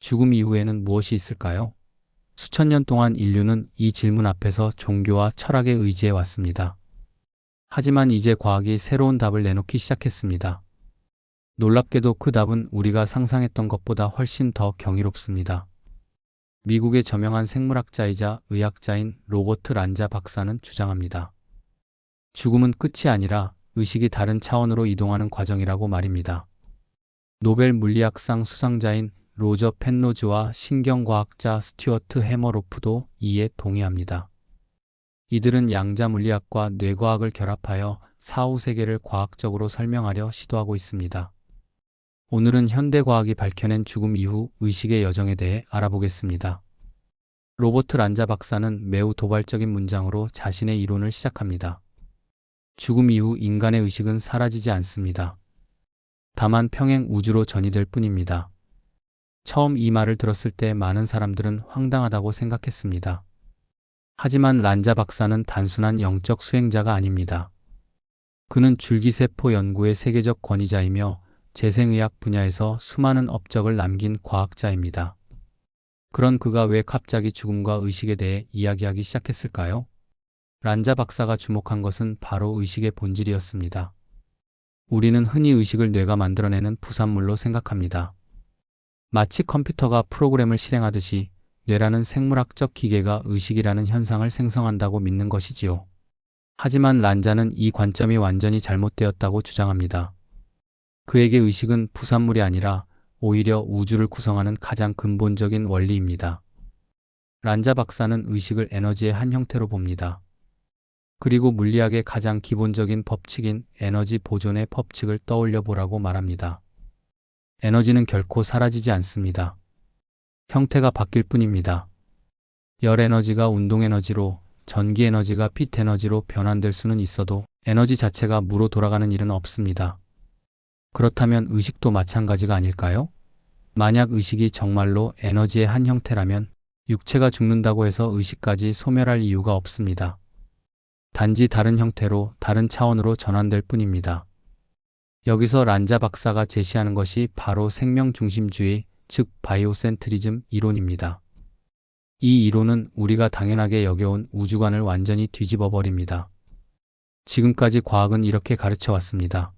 죽음 이후에는 무엇이 있을까요? 수천 년 동안 인류는 이 질문 앞에서 종교와 철학에 의지해 왔습니다. 하지만 이제 과학이 새로운 답을 내놓기 시작했습니다. 놀랍게도 그 답은 우리가 상상했던 것보다 훨씬 더 경이롭습니다. 미국의 저명한 생물학자이자 의학자인 로버트 란자 박사는 주장합니다. 죽음은 끝이 아니라 의식이 다른 차원으로 이동하는 과정이라고 말입니다. 노벨 물리학상 수상자인 로저 펜로즈와 신경과학자 스튜어트 해머로프도 이에 동의합니다. 이들은 양자 물리학과 뇌과학을 결합하여 사후 세계를 과학적으로 설명하려 시도하고 있습니다. 오늘은 현대과학이 밝혀낸 죽음 이후 의식의 여정에 대해 알아보겠습니다. 로버트 란자 박사는 매우 도발적인 문장으로 자신의 이론을 시작합니다. 죽음 이후 인간의 의식은 사라지지 않습니다. 다만 평행 우주로 전이될 뿐입니다. 처음 이 말을 들었을 때 많은 사람들은 황당하다고 생각했습니다. 하지만 란자 박사는 단순한 영적 수행자가 아닙니다. 그는 줄기세포 연구의 세계적 권위자이며 재생의학 분야에서 수많은 업적을 남긴 과학자입니다. 그런 그가 왜 갑자기 죽음과 의식에 대해 이야기하기 시작했을까요? 란자 박사가 주목한 것은 바로 의식의 본질이었습니다. 우리는 흔히 의식을 뇌가 만들어내는 부산물로 생각합니다. 마치 컴퓨터가 프로그램을 실행하듯이 뇌라는 생물학적 기계가 의식이라는 현상을 생성한다고 믿는 것이지요. 하지만 란자는 이 관점이 완전히 잘못되었다고 주장합니다. 그에게 의식은 부산물이 아니라 오히려 우주를 구성하는 가장 근본적인 원리입니다. 란자 박사는 의식을 에너지의 한 형태로 봅니다. 그리고 물리학의 가장 기본적인 법칙인 에너지 보존의 법칙을 떠올려 보라고 말합니다. 에너지는 결코 사라지지 않습니다. 형태가 바뀔 뿐입니다. 열 에너지가 운동 에너지로, 전기 에너지가 빛 에너지로 변환될 수는 있어도 에너지 자체가 무로 돌아가는 일은 없습니다. 그렇다면 의식도 마찬가지가 아닐까요? 만약 의식이 정말로 에너지의 한 형태라면 육체가 죽는다고 해서 의식까지 소멸할 이유가 없습니다. 단지 다른 형태로, 다른 차원으로 전환될 뿐입니다. 여기서 란자 박사가 제시하는 것이 바로 생명중심주의, 즉 바이오센트리즘 이론입니다. 이 이론은 우리가 당연하게 여겨온 우주관을 완전히 뒤집어 버립니다. 지금까지 과학은 이렇게 가르쳐 왔습니다.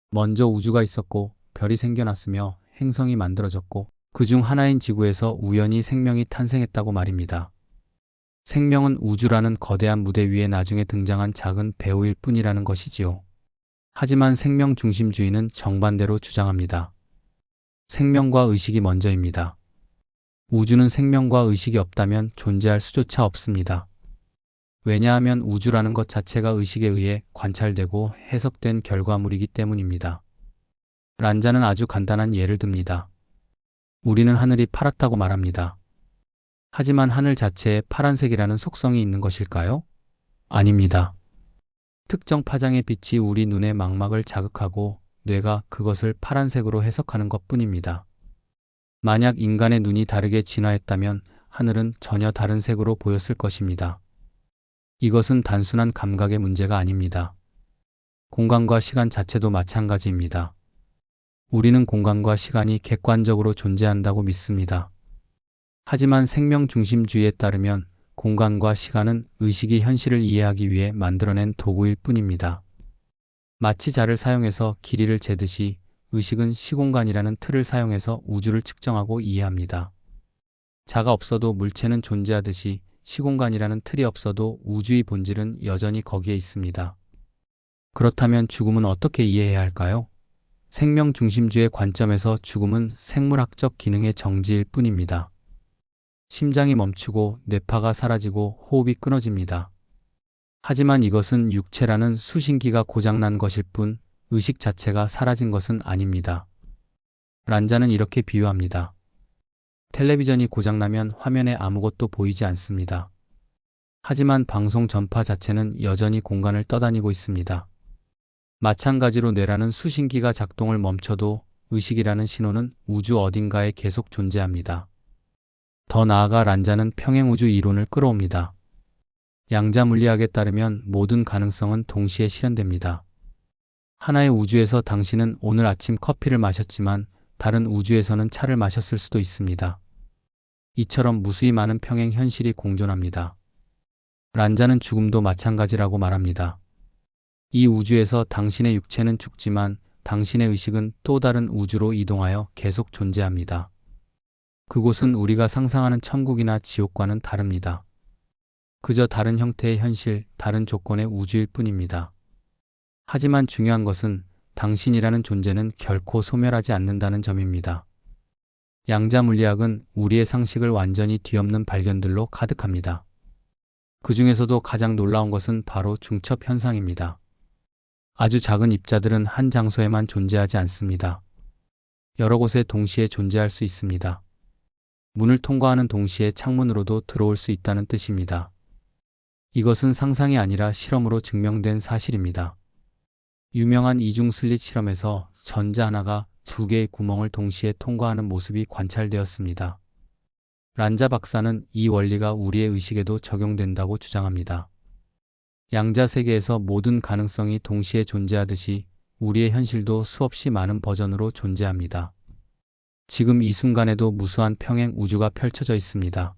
먼저 우주가 있었고 별이 생겨났으며 행성이 만들어졌고 그중 하나인 지구에서 우연히 생명이 탄생했다고 말입니다. 생명은 우주라는 거대한 무대 위에 나중에 등장한 작은 배우일 뿐이라는 것이지요. 하지만 생명중심주의는 정반대로 주장합니다. 생명과 의식이 먼저입니다. 우주는 생명과 의식이 없다면 존재할 수조차 없습니다. 왜냐하면 우주라는 것 자체가 의식에 의해 관찰되고 해석된 결과물이기 때문입니다. 란자는 아주 간단한 예를 듭니다. 우리는 하늘이 파랗다고 말합니다. 하지만 하늘 자체에 파란색이라는 속성이 있는 것일까요? 아닙니다. 특정 파장의 빛이 우리 눈의 망막을 자극하고 뇌가 그것을 파란색으로 해석하는 것뿐입니다. 만약 인간의 눈이 다르게 진화했다면 하늘은 전혀 다른 색으로 보였을 것입니다. 이것은 단순한 감각의 문제가 아닙니다. 공간과 시간 자체도 마찬가지입니다. 우리는 공간과 시간이 객관적으로 존재한다고 믿습니다. 하지만 생명중심주의에 따르면 공간과 시간은 의식이 현실을 이해하기 위해 만들어낸 도구일 뿐입니다. 마치 자를 사용해서 길이를 재듯이 의식은 시공간이라는 틀을 사용해서 우주를 측정하고 이해합니다. 자가 없어도 물체는 존재하듯이 시공간이라는 틀이 없어도 우주의 본질은 여전히 거기에 있습니다. 그렇다면 죽음은 어떻게 이해해야 할까요? 생명중심주의 관점에서 죽음은 생물학적 기능의 정지일 뿐입니다. 심장이 멈추고 뇌파가 사라지고 호흡이 끊어집니다. 하지만 이것은 육체라는 수신기가 고장난 것일 뿐 의식 자체가 사라진 것은 아닙니다. 란자는 이렇게 비유합니다. 텔레비전이 고장나면 화면에 아무것도 보이지 않습니다. 하지만 방송 전파 자체는 여전히 공간을 떠다니고 있습니다. 마찬가지로 뇌라는 수신기가 작동을 멈춰도 의식이라는 신호는 우주 어딘가에 계속 존재합니다. 더 나아가 란자는 평행우주 이론을 끌어옵니다. 양자 물리학에 따르면 모든 가능성은 동시에 실현됩니다. 하나의 우주에서 당신은 오늘 아침 커피를 마셨지만 다른 우주에서는 차를 마셨을 수도 있습니다. 이처럼 무수히 많은 평행 현실이 공존합니다. 란자는 죽음도 마찬가지라고 말합니다. 이 우주에서 당신의 육체는 죽지만 당신의 의식은 또 다른 우주로 이동하여 계속 존재합니다. 그곳은 우리가 상상하는 천국이나 지옥과는 다릅니다. 그저 다른 형태의 현실, 다른 조건의 우주일 뿐입니다. 하지만 중요한 것은 당신이라는 존재는 결코 소멸하지 않는다는 점입니다. 양자 물리학은 우리의 상식을 완전히 뒤엎는 발견들로 가득합니다. 그 중에서도 가장 놀라운 것은 바로 중첩 현상입니다. 아주 작은 입자들은 한 장소에만 존재하지 않습니다. 여러 곳에 동시에 존재할 수 있습니다. 문을 통과하는 동시에 창문으로도 들어올 수 있다는 뜻입니다. 이것은 상상이 아니라 실험으로 증명된 사실입니다. 유명한 이중 슬릿 실험에서 전자 하나가 두 개의 구멍을 동시에 통과하는 모습이 관찰되었습니다. 란자 박사는 이 원리가 우리의 의식에도 적용된다고 주장합니다. 양자 세계에서 모든 가능성이 동시에 존재하듯이 우리의 현실도 수없이 많은 버전으로 존재합니다. 지금 이 순간에도 무수한 평행 우주가 펼쳐져 있습니다.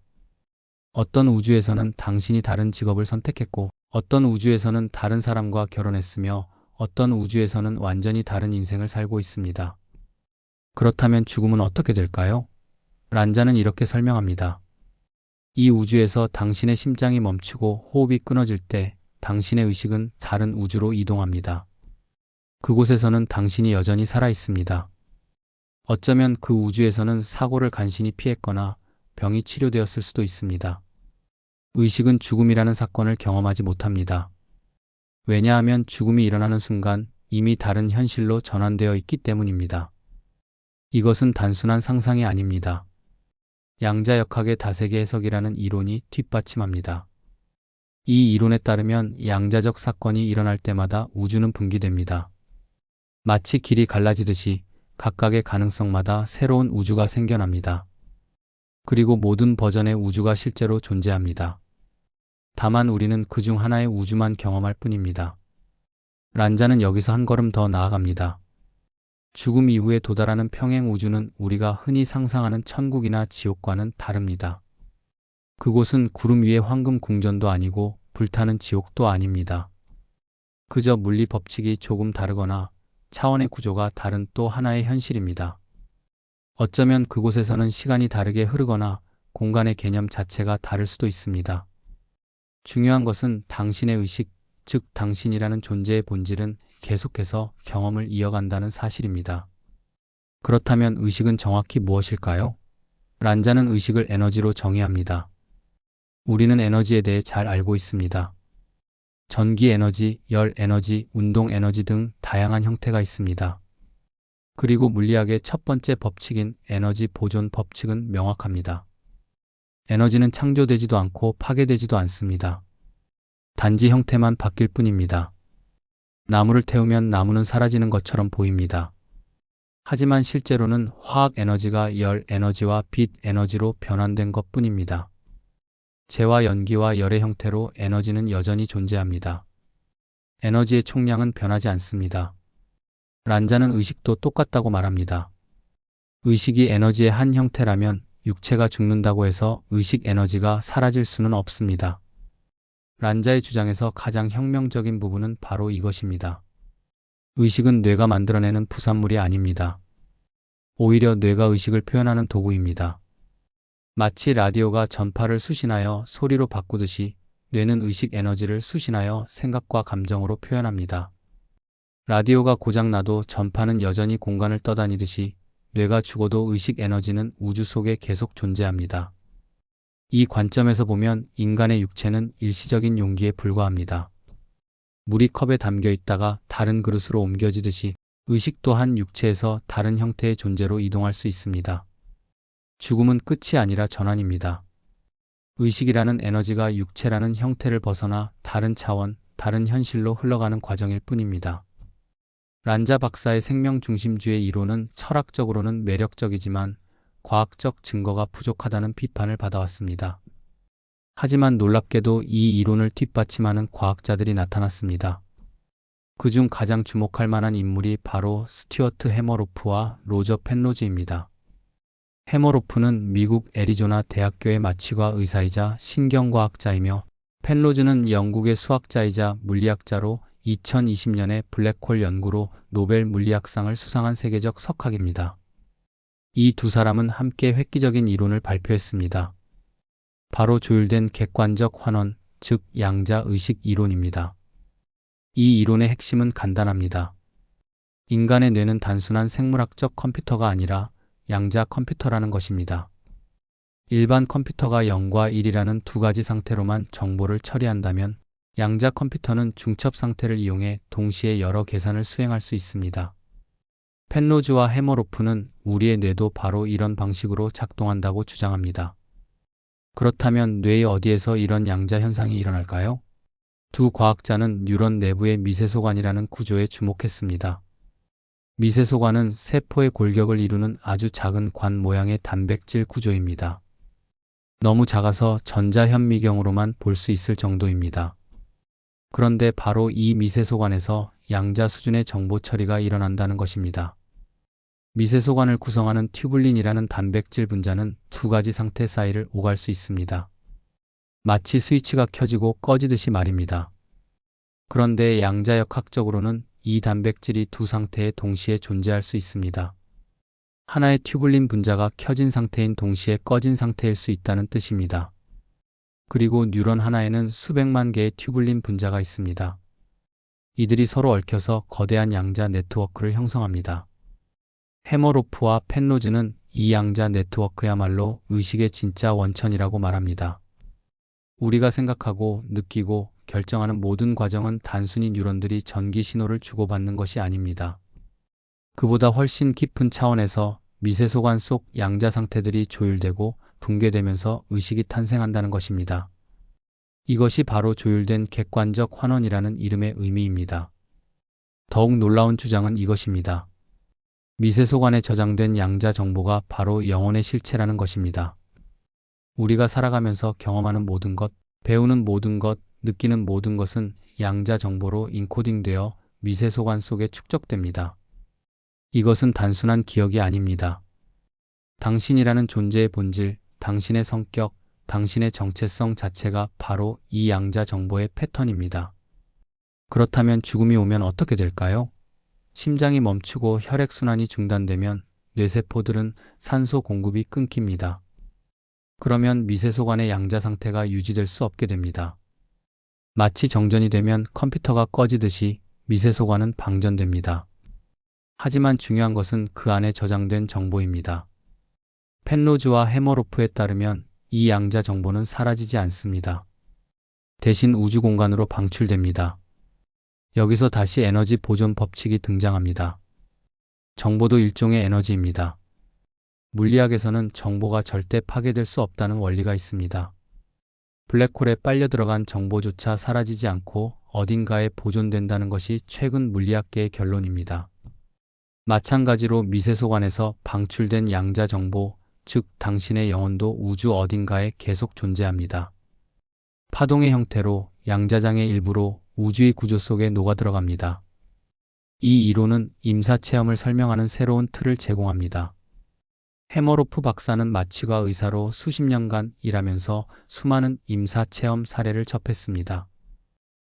어떤 우주에서는 당신이 다른 직업을 선택했고, 어떤 우주에서는 다른 사람과 결혼했으며, 어떤 우주에서는 완전히 다른 인생을 살고 있습니다. 그렇다면 죽음은 어떻게 될까요? 란자는 이렇게 설명합니다. 이 우주에서 당신의 심장이 멈추고 호흡이 끊어질 때 당신의 의식은 다른 우주로 이동합니다. 그곳에서는 당신이 여전히 살아 있습니다. 어쩌면 그 우주에서는 사고를 간신히 피했거나 병이 치료되었을 수도 있습니다. 의식은 죽음이라는 사건을 경험하지 못합니다. 왜냐하면 죽음이 일어나는 순간 이미 다른 현실로 전환되어 있기 때문입니다. 이것은 단순한 상상이 아닙니다. 양자역학의 다세계 해석이라는 이론이 뒷받침합니다. 이 이론에 따르면 양자적 사건이 일어날 때마다 우주는 분기됩니다. 마치 길이 갈라지듯이 각각의 가능성마다 새로운 우주가 생겨납니다. 그리고 모든 버전의 우주가 실제로 존재합니다. 다만 우리는 그중 하나의 우주만 경험할 뿐입니다. 란자는 여기서 한 걸음 더 나아갑니다. 죽음 이후에 도달하는 평행 우주는 우리가 흔히 상상하는 천국이나 지옥과는 다릅니다. 그곳은 구름 위의 황금 궁전도 아니고 불타는 지옥도 아닙니다. 그저 물리 법칙이 조금 다르거나 차원의 구조가 다른 또 하나의 현실입니다. 어쩌면 그곳에서는 시간이 다르게 흐르거나 공간의 개념 자체가 다를 수도 있습니다. 중요한 것은 당신의 의식, 즉 당신이라는 존재의 본질은 계속해서 경험을 이어간다는 사실입니다. 그렇다면 의식은 정확히 무엇일까요? 란자는 의식을 에너지로 정의합니다. 우리는 에너지에 대해 잘 알고 있습니다. 전기 에너지, 열 에너지, 운동 에너지 등 다양한 형태가 있습니다. 그리고 물리학의 첫 번째 법칙인 에너지 보존 법칙은 명확합니다. 에너지는 창조되지도 않고 파괴되지도 않습니다. 단지 형태만 바뀔 뿐입니다. 나무를 태우면 나무는 사라지는 것처럼 보입니다. 하지만 실제로는 화학 에너지가 열 에너지와 빛 에너지로 변환된 것뿐입니다. 재와 연기와 열의 형태로 에너지는 여전히 존재합니다. 에너지의 총량은 변하지 않습니다. 란자는 의식도 똑같다고 말합니다. 의식이 에너지의 한 형태라면 육체가 죽는다고 해서 의식 에너지가 사라질 수는 없습니다. 란자의 주장에서 가장 혁명적인 부분은 바로 이것입니다. 의식은 뇌가 만들어내는 부산물이 아닙니다. 오히려 뇌가 의식을 표현하는 도구입니다. 마치 라디오가 전파를 수신하여 소리로 바꾸듯이 뇌는 의식 에너지를 수신하여 생각과 감정으로 표현합니다. 라디오가 고장나도 전파는 여전히 공간을 떠다니듯이 뇌가 죽어도 의식 에너지는 우주 속에 계속 존재합니다. 이 관점에서 보면 인간의 육체는 일시적인 용기에 불과합니다. 물이 컵에 담겨 있다가 다른 그릇으로 옮겨지듯이 의식 또한 육체에서 다른 형태의 존재로 이동할 수 있습니다. 죽음은 끝이 아니라 전환입니다. 의식이라는 에너지가 육체라는 형태를 벗어나 다른 차원, 다른 현실로 흘러가는 과정일 뿐입니다. 란자 박사의 생명 중심주의 이론은 철학적으로는 매력적이지만 과학적 증거가 부족하다는 비판을 받아왔습니다. 하지만 놀랍게도 이 이론을 뒷받침하는 과학자들이 나타났습니다. 그중 가장 주목할 만한 인물이 바로 스튜어트 해머로프와 로저 펜로즈입니다. 해머로프는 미국 애리조나 대학교의 마취과 의사이자 신경과학자이며 펜로즈는 영국의 수학자이자 물리학자로 2020년에 블랙홀 연구로 노벨 물리학상을 수상한 세계적 석학입니다. 이 두 사람은 함께 획기적인 이론을 발표했습니다. 바로 조율된 객관적 환원, 즉 양자의식 이론입니다. 이 이론의 핵심은 간단합니다. 인간의 뇌는 단순한 생물학적 컴퓨터가 아니라 양자 컴퓨터라는 것입니다. 일반 컴퓨터가 0과 1이라는 두 가지 상태로만 정보를 처리한다면 양자 컴퓨터는 중첩 상태를 이용해 동시에 여러 계산을 수행할 수 있습니다. 펜로즈와 해머로프는 우리의 뇌도 바로 이런 방식으로 작동한다고 주장합니다. 그렇다면 뇌의 어디에서 이런 양자 현상이 일어날까요? 두 과학자는 뉴런 내부의 미세소관이라는 구조에 주목했습니다. 미세소관은 세포의 골격을 이루는 아주 작은 관 모양의 단백질 구조입니다. 너무 작아서 전자현미경으로만 볼 수 있을 정도입니다. 그런데 바로 이 미세소관에서 양자 수준의 정보 처리가 일어난다는 것입니다. 미세소관을 구성하는 튜블린이라는 단백질 분자는 두 가지 상태 사이를 오갈 수 있습니다. 마치 스위치가 켜지고 꺼지듯이 말입니다. 그런데 양자역학적으로는 이 단백질이 두 상태에 동시에 존재할 수 있습니다. 하나의 튜블린 분자가 켜진 상태인 동시에 꺼진 상태일 수 있다는 뜻입니다. 그리고 뉴런 하나에는 수백만 개의 튜블린 분자가 있습니다. 이들이 서로 얽혀서 거대한 양자 네트워크를 형성합니다. 해머로프와 펜로즈는 이 양자 네트워크야말로 의식의 진짜 원천이라고 말합니다. 우리가 생각하고 느끼고 결정하는 모든 과정은 단순히 뉴런들이 전기 신호를 주고받는 것이 아닙니다. 그보다 훨씬 깊은 차원에서 미세소관 속 양자 상태들이 조율되고 붕괴되면서 의식이 탄생한다는 것입니다. 이것이 바로 조율된 객관적 환원이라는 이름의 의미입니다. 더욱 놀라운 주장은 이것입니다. 미세소관에 저장된 양자 정보가 바로 영혼의 실체라는 것입니다. 우리가 살아가면서 경험하는 모든 것, 배우는 모든 것, 느끼는 모든 것은 양자 정보로 인코딩되어 미세소관 속에 축적됩니다. 이것은 단순한 기억이 아닙니다. 당신이라는 존재의 본질, 당신의 성격, 당신의 정체성 자체가 바로 이 양자 정보의 패턴입니다. 그렇다면 죽음이 오면 어떻게 될까요? 심장이 멈추고 혈액순환이 중단되면 뇌세포들은 산소 공급이 끊깁니다. 그러면 미세소관의 양자 상태가 유지될 수 없게 됩니다. 마치 정전이 되면 컴퓨터가 꺼지듯이 미세소관은 방전됩니다. 하지만 중요한 것은 그 안에 저장된 정보입니다. 펜로즈와 해머로프에 따르면 이 양자 정보는 사라지지 않습니다. 대신 우주 공간으로 방출됩니다. 여기서 다시 에너지 보존 법칙이 등장합니다. 정보도 일종의 에너지입니다. 물리학에서는 정보가 절대 파괴될 수 없다는 원리가 있습니다. 블랙홀에 빨려 들어간 정보조차 사라지지 않고 어딘가에 보존된다는 것이 최근 물리학계의 결론입니다. 마찬가지로 미세소관에서 방출된 양자 정보, 즉 당신의 영혼도 우주 어딘가에 계속 존재합니다. 파동의 형태로 양자장의 일부로 우주의 구조 속에 녹아들어갑니다. 이 이론은 임사체험을 설명하는 새로운 틀을 제공합니다. 해머로프 박사는 마취과 의사로 수십 년간 일하면서 수많은 임사체험 사례를 접했습니다.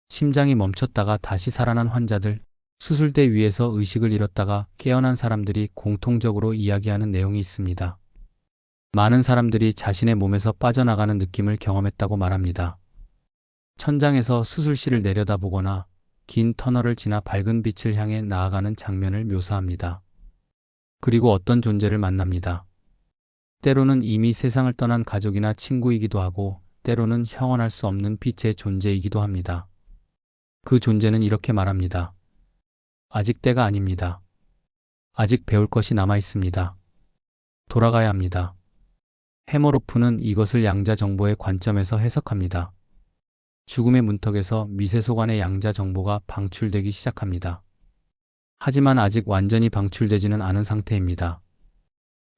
심장이 멈췄다가 다시 살아난 환자들, 수술대 위에서 의식을 잃었다가 깨어난 사람들이 공통적으로 이야기하는 내용이 있습니다. 많은 사람들이 자신의 몸에서 빠져나가는 느낌을 경험했다고 말합니다. 천장에서 수술실을 내려다보거나 긴 터널을 지나 밝은 빛을 향해 나아가는 장면을 묘사합니다. 그리고 어떤 존재를 만납니다. 때로는 이미 세상을 떠난 가족이나 친구이기도 하고 때로는 형언할 수 없는 빛의 존재이기도 합니다. 그 존재는 이렇게 말합니다. 아직 때가 아닙니다. 아직 배울 것이 남아 있습니다. 돌아가야 합니다. 해머로프는 이것을 양자 정보의 관점에서 해석합니다. 죽음의 문턱에서 미세소관의 양자 정보가 방출되기 시작합니다. 하지만 아직 완전히 방출되지는 않은 상태입니다.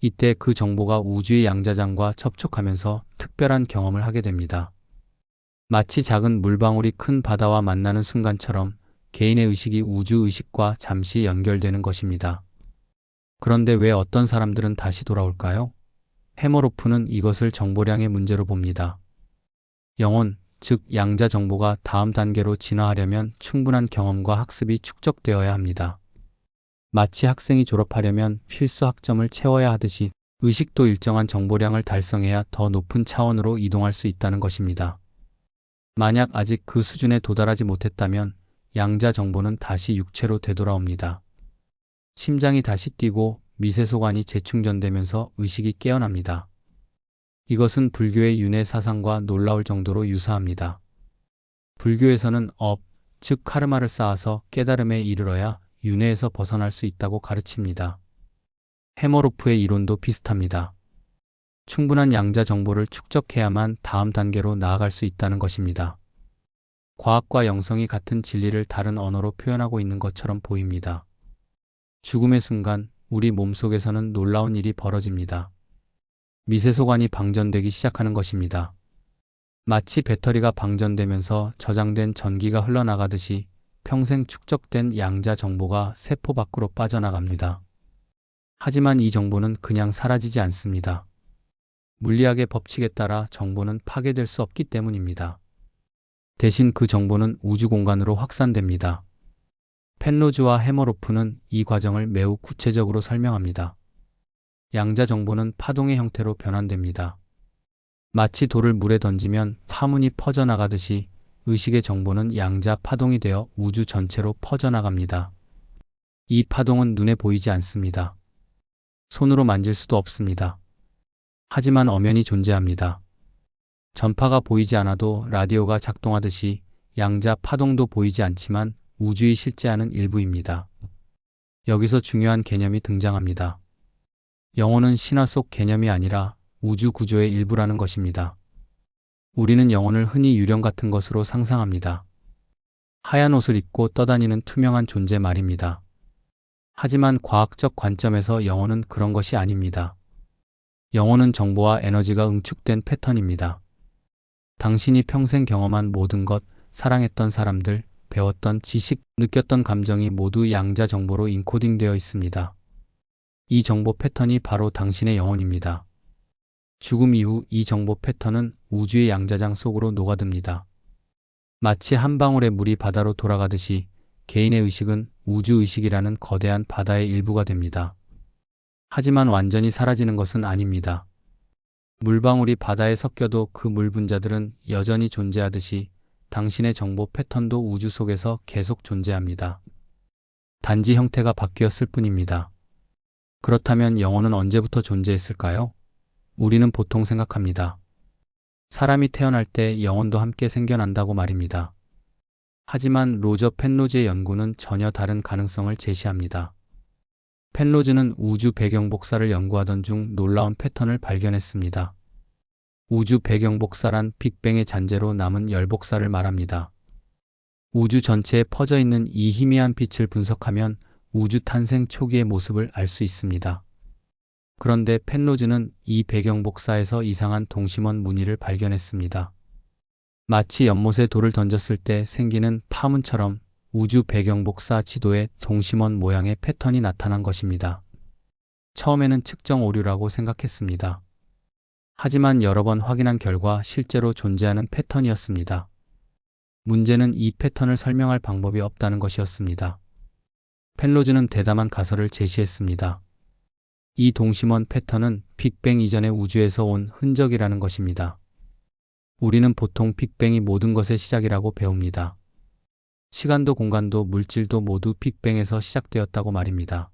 이때 그 정보가 우주의 양자장과 접촉하면서 특별한 경험을 하게 됩니다. 마치 작은 물방울이 큰 바다와 만나는 순간처럼 개인의 의식이 우주 의식과 잠시 연결되는 것입니다. 그런데 왜 어떤 사람들은 다시 돌아올까요? 해머로프는 이것을 정보량의 문제로 봅니다. 영혼, 즉 양자 정보가 다음 단계로 진화하려면 충분한 경험과 학습이 축적되어야 합니다. 마치 학생이 졸업하려면 필수 학점을 채워야 하듯이 의식도 일정한 정보량을 달성해야 더 높은 차원으로 이동할 수 있다는 것입니다. 만약 아직 그 수준에 도달하지 못했다면 양자 정보는 다시 육체로 되돌아옵니다. 심장이 다시 뛰고 미세소관이 재충전되면서 의식이 깨어납니다. 이것은 불교의 윤회 사상과 놀라울 정도로 유사합니다. 불교에서는 업, 즉 카르마를 쌓아서 깨달음에 이르러야 윤회에서 벗어날 수 있다고 가르칩니다. 해머로프의 이론도 비슷합니다. 충분한 양자 정보를 축적해야만 다음 단계로 나아갈 수 있다는 것입니다. 과학과 영성이 같은 진리를 다른 언어로 표현하고 있는 것처럼 보입니다. 죽음의 순간 우리 몸속에서는 놀라운 일이 벌어집니다. 미세소관이 방전되기 시작하는 것입니다. 마치 배터리가 방전되면서 저장된 전기가 흘러나가듯이 평생 축적된 양자 정보가 세포 밖으로 빠져나갑니다. 하지만 이 정보는 그냥 사라지지 않습니다. 물리학의 법칙에 따라 정보는 파괴될 수 없기 때문입니다. 대신 그 정보는 우주 공간으로 확산됩니다. 펜로즈와 해머로프는 이 과정을 매우 구체적으로 설명합니다. 양자 정보는 파동의 형태로 변환됩니다. 마치 돌을 물에 던지면 파문이 퍼져나가듯이 의식의 정보는 양자 파동이 되어 우주 전체로 퍼져나갑니다. 이 파동은 눈에 보이지 않습니다. 손으로 만질 수도 없습니다. 하지만 엄연히 존재합니다. 전파가 보이지 않아도 라디오가 작동하듯이 양자 파동도 보이지 않지만 우주의 실제하는 일부입니다. 여기서 중요한 개념이 등장합니다. 영혼은 신화 속 개념이 아니라 우주 구조의 일부라는 것입니다. 우리는 영혼을 흔히 유령 같은 것으로 상상합니다. 하얀 옷을 입고 떠다니는 투명한 존재 말입니다. 하지만 과학적 관점에서 영혼은 그런 것이 아닙니다. 영혼은 정보와 에너지가 응축된 패턴입니다. 당신이 평생 경험한 모든 것, 사랑했던 사람들, 배웠던 지식, 느꼈던 감정이 모두 양자 정보로 인코딩되어 있습니다. 이 정보 패턴이 바로 당신의 영혼입니다. 죽음 이후 이 정보 패턴은 우주의 양자장 속으로 녹아듭니다. 마치 한 방울의 물이 바다로 돌아가듯이 개인의 의식은 우주의식이라는 거대한 바다의 일부가 됩니다. 하지만 완전히 사라지는 것은 아닙니다. 물방울이 바다에 섞여도 그 물 분자들은 여전히 존재하듯이 당신의 정보 패턴도 우주 속에서 계속 존재합니다. 단지 형태가 바뀌었을 뿐입니다. 그렇다면 영혼은 언제부터 존재했을까요? 우리는 보통 생각합니다. 사람이 태어날 때 영혼도 함께 생겨난다고 말입니다. 하지만 로저 펜로즈의 연구는 전혀 다른 가능성을 제시합니다. 펜로즈는 우주 배경 복사를 연구하던 중 놀라운 패턴을 발견했습니다. 우주 배경 복사란 빅뱅의 잔재로 남은 열 복사를 말합니다. 우주 전체에 퍼져 있는 이 희미한 빛을 분석하면 우주 탄생 초기의 모습을 알 수 있습니다. 그런데 펜로즈는 이 배경 복사에서 이상한 동심원 무늬를 발견했습니다. 마치 연못에 돌을 던졌을 때 생기는 파문처럼 우주 배경 복사 지도에 동심원 모양의 패턴이 나타난 것입니다. 처음에는 측정 오류라고 생각했습니다. 하지만 여러 번 확인한 결과 실제로 존재하는 패턴이었습니다. 문제는 이 패턴을 설명할 방법이 없다는 것이었습니다. 펜로즈는 대담한 가설을 제시했습니다. 이 동심원 패턴은 빅뱅 이전의 우주에서 온 흔적이라는 것입니다. 우리는 보통 빅뱅이 모든 것의 시작이라고 배웁니다. 시간도 공간도 물질도 모두 빅뱅에서 시작되었다고 말입니다.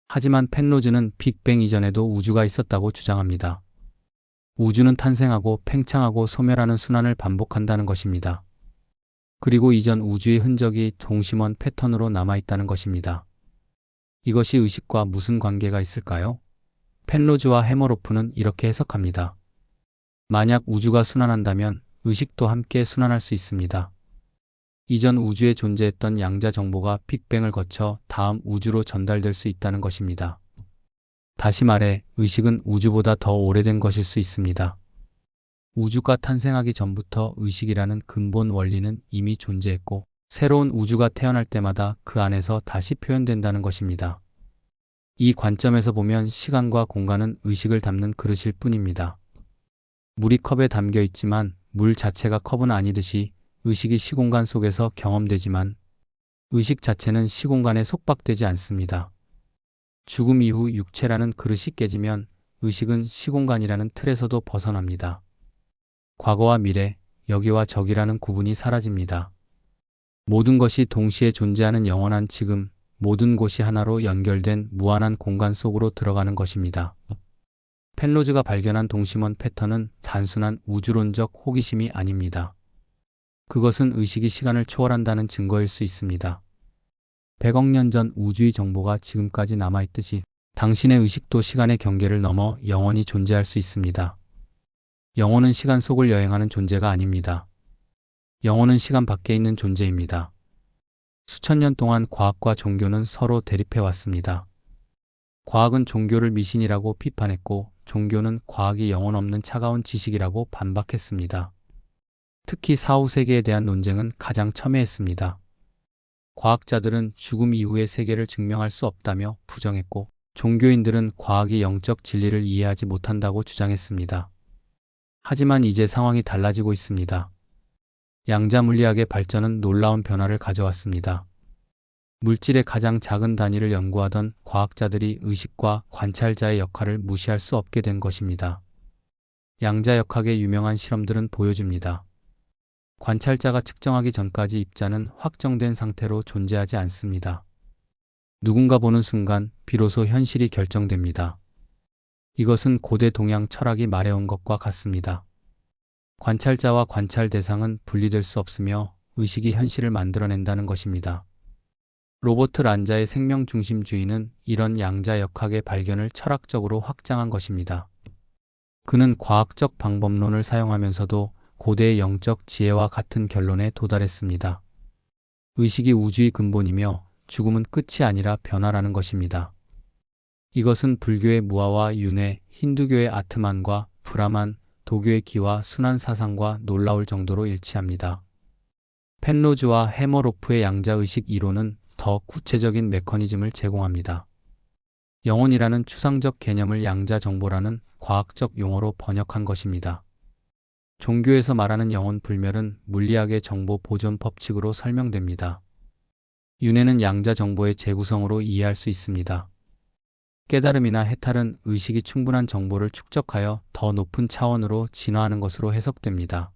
하지만 펜로즈는 빅뱅 이전에도 우주가 있었다고 주장합니다. 우주는 탄생하고 팽창하고 소멸하는 순환을 반복한다는 것입니다. 그리고 이전 우주의 흔적이 동심원 패턴으로 남아있다는 것입니다. 이것이 의식과 무슨 관계가 있을까요? 펜로즈와 해머로프는 이렇게 해석합니다. 만약 우주가 순환한다면 의식도 함께 순환할 수 있습니다. 이전 우주에 존재했던 양자 정보가 빅뱅을 거쳐 다음 우주로 전달될 수 있다는 것입니다. 다시 말해 의식은 우주보다 더 오래된 것일 수 있습니다. 우주가 탄생하기 전부터 의식이라는 근본 원리는 이미 존재했고 새로운 우주가 태어날 때마다 그 안에서 다시 표현된다는 것입니다. 이 관점에서 보면 시간과 공간은 의식을 담는 그릇일 뿐입니다. 물이 컵에 담겨 있지만 물 자체가 컵은 아니듯이 의식이 시공간 속에서 경험되지만 의식 자체는 시공간에 속박되지 않습니다. 죽음 이후 육체라는 그릇이 깨지면 의식은 시공간이라는 틀에서도 벗어납니다. 과거와 미래, 여기와 저기라는 구분이 사라집니다. 모든 것이 동시에 존재하는 영원한 지금, 모든 곳이 하나로 연결된 무한한 공간 속으로 들어가는 것입니다. 펜로즈가 발견한 동심원 패턴은 단순한 우주론적 호기심이 아닙니다. 그것은 의식이 시간을 초월한다는 증거일 수 있습니다. 100억 년 전 우주의 정보가 지금까지 남아있듯이 당신의 의식도 시간의 경계를 넘어 영원히 존재할 수 있습니다. 영혼은 시간 속을 여행하는 존재가 아닙니다. 영혼은 시간 밖에 있는 존재입니다. 수천 년 동안 과학과 종교는 서로 대립해왔습니다. 과학은 종교를 미신이라고 비판했고 종교는 과학이 영혼 없는 차가운 지식이라고 반박했습니다. 특히 사후 세계에 대한 논쟁은 가장 첨예했습니다. 과학자들은 죽음 이후의 세계를 증명할 수 없다며 부정했고 종교인들은 과학이 영적 진리를 이해하지 못한다고 주장했습니다. 하지만 이제 상황이 달라지고 있습니다. 양자 물리학의 발전은 놀라운 변화를 가져왔습니다. 물질의 가장 작은 단위를 연구하던 과학자들이 의식과 관찰자의 역할을 무시할 수 없게 된 것입니다. 양자역학의 유명한 실험들은 보여줍니다. 관찰자가 측정하기 전까지 입자는 확정된 상태로 존재하지 않습니다. 누군가 보는 순간 비로소 현실이 결정됩니다. 이것은 고대 동양 철학이 말해온 것과 같습니다. 관찰자와 관찰 대상은 분리될 수 없으며 의식이 현실을 만들어낸다는 것입니다. 로버트 란자의 생명중심주의는 이런 양자역학의 발견을 철학적으로 확장한 것입니다. 그는 과학적 방법론을 사용하면서도 고대의 영적 지혜와 같은 결론에 도달했습니다. 의식이 우주의 근본이며 죽음은 끝이 아니라 변화라는 것입니다. 이것은 불교의 무아와 윤회, 힌두교의 아트만과 브라만, 도교의 기와 순환 사상과 놀라울 정도로 일치합니다. 펜로즈와 해머로프의 양자의식 이론은 더 구체적인 메커니즘을 제공합니다. 영혼이라는 추상적 개념을 양자정보라는 과학적 용어로 번역한 것입니다. 종교에서 말하는 영혼 불멸은 물리학의 정보 보존 법칙으로 설명됩니다. 윤회는 양자 정보의 재구성으로 이해할 수 있습니다. 깨달음이나 해탈은 의식이 충분한 정보를 축적하여 더 높은 차원으로 진화하는 것으로 해석됩니다.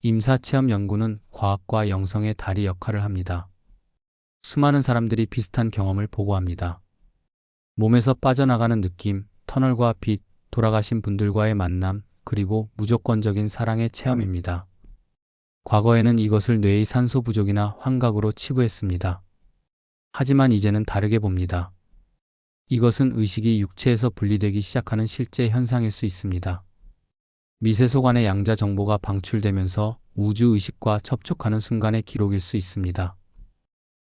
임사체험 연구는 과학과 영성의 다리 역할을 합니다. 수많은 사람들이 비슷한 경험을 보고합니다. 몸에서 빠져나가는 느낌, 터널과 빛, 돌아가신 분들과의 만남, 그리고 무조건적인 사랑의 체험입니다. 과거에는 이것을 뇌의 산소 부족이나 환각으로 치부했습니다. 하지만 이제는 다르게 봅니다. 이것은 의식이 육체에서 분리되기 시작하는 실제 현상일 수 있습니다. 미세소관의 양자 정보가 방출되면서 우주의식과 접촉하는 순간의 기록일 수 있습니다.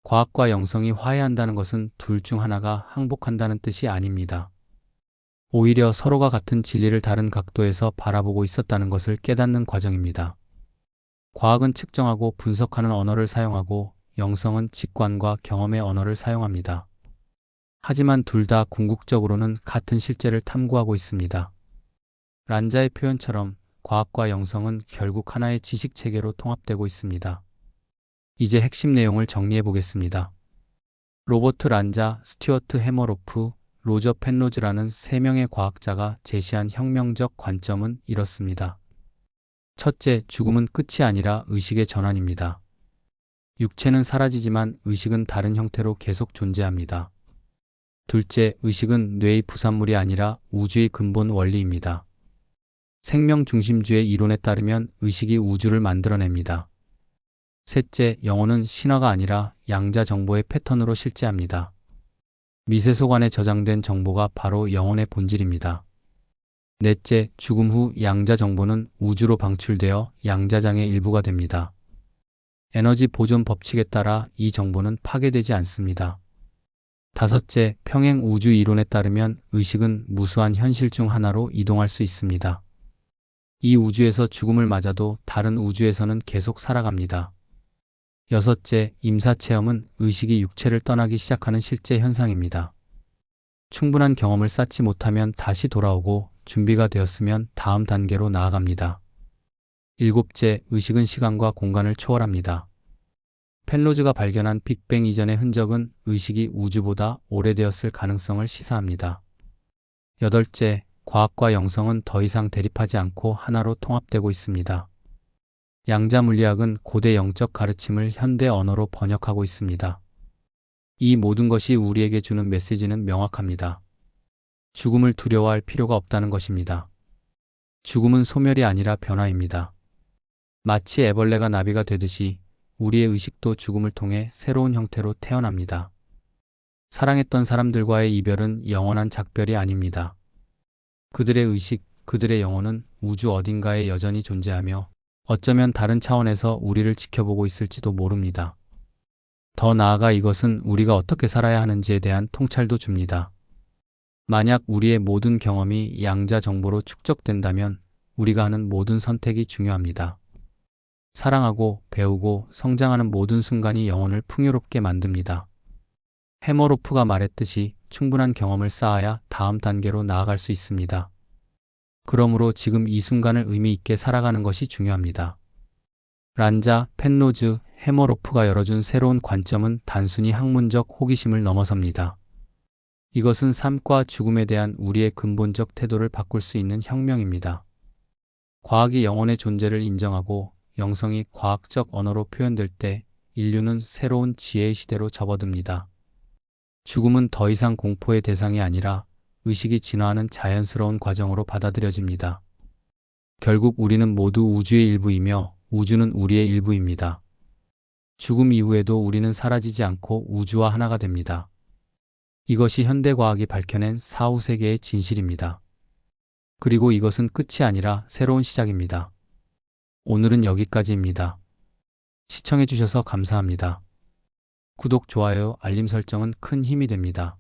과학과 영성이 화해한다는 것은 둘 중 하나가 항복한다는 뜻이 아닙니다. 오히려 서로가 같은 진리를 다른 각도에서 바라보고 있었다는 것을 깨닫는 과정입니다. 과학은 측정하고 분석하는 언어를 사용하고 영성은 직관과 경험의 언어를 사용합니다. 하지만 둘 다 궁극적으로는 같은 실제를 탐구하고 있습니다. 란자의 표현처럼 과학과 영성은 결국 하나의 지식 체계로 통합되고 있습니다. 이제 핵심 내용을 정리해 보겠습니다. 로버트 란자, 스튜어트 해머로프, 로저 펜로즈라는 세 명의 과학자가 제시한 혁명적 관점은 이렇습니다. 첫째, 죽음은 끝이 아니라 의식의 전환입니다. 육체는 사라지지만 의식은 다른 형태로 계속 존재합니다. 둘째, 의식은 뇌의 부산물이 아니라 우주의 근본 원리입니다. 생명 중심주의 이론에 따르면 의식이 우주를 만들어냅니다. 셋째, 영혼은 신화가 아니라 양자 정보의 패턴으로 실제합니다. 미세소관에 저장된 정보가 바로 영혼의 본질입니다. 넷째, 죽음 후 양자 정보는 우주로 방출되어 양자장의 일부가 됩니다. 에너지 보존 법칙에 따라 이 정보는 파괴되지 않습니다. 다섯째, 평행 우주 이론에 따르면 의식은 무수한 현실 중 하나로 이동할 수 있습니다. 이 우주에서 죽음을 맞아도 다른 우주에서는 계속 살아갑니다. 6째, 임사체험은 의식이 육체를 떠나기 시작하는 실제 현상입니다. 충분한 경험을 쌓지 못하면 다시 돌아오고 준비가 되었으면 다음 단계로 나아갑니다. 7째, 의식은 시간과 공간을 초월합니다. 펜로즈가 발견한 빅뱅 이전의 흔적은 의식이 우주보다 오래되었을 가능성을 시사합니다. 8째, 과학과 영성은 더 이상 대립하지 않고 하나로 통합되고 있습니다. 양자 물리학은 고대 영적 가르침을 현대 언어로 번역하고 있습니다. 이 모든 것이 우리에게 주는 메시지는 명확합니다. 죽음을 두려워할 필요가 없다는 것입니다. 죽음은 소멸이 아니라 변화입니다. 마치 애벌레가 나비가 되듯이 우리의 의식도 죽음을 통해 새로운 형태로 태어납니다. 사랑했던 사람들과의 이별은 영원한 작별이 아닙니다. 그들의 의식, 그들의 영혼은 우주 어딘가에 여전히 존재하며 어쩌면 다른 차원에서 우리를 지켜보고 있을지도 모릅니다. 더 나아가 이것은 우리가 어떻게 살아야 하는지에 대한 통찰도 줍니다. 만약 우리의 모든 경험이 양자 정보로 축적된다면 우리가 하는 모든 선택이 중요합니다. 사랑하고 배우고 성장하는 모든 순간이 영혼을 풍요롭게 만듭니다. 해머로프가 말했듯이 충분한 경험을 쌓아야 다음 단계로 나아갈 수 있습니다. 그러므로 지금 이 순간을 의미 있게 살아가는 것이 중요합니다. 란자, 펜로즈, 해머로프가 열어준 새로운 관점은 단순히 학문적 호기심을 넘어섭니다. 이것은 삶과 죽음에 대한 우리의 근본적 태도를 바꿀 수 있는 혁명입니다. 과학이 영혼의 존재를 인정하고 영성이 과학적 언어로 표현될 때 인류는 새로운 지혜의 시대로 접어듭니다. 죽음은 더 이상 공포의 대상이 아니라 의식이 진화하는 자연스러운 과정으로 받아들여집니다. 결국 우리는 모두 우주의 일부이며 우주는 우리의 일부입니다. 죽음 이후에도 우리는 사라지지 않고 우주와 하나가 됩니다. 이것이 현대과학이 밝혀낸 사후세계의 진실입니다. 그리고 이것은 끝이 아니라 새로운 시작입니다. 오늘은 여기까지입니다. 시청해주셔서 감사합니다. 구독, 좋아요, 알림 설정은 큰 힘이 됩니다.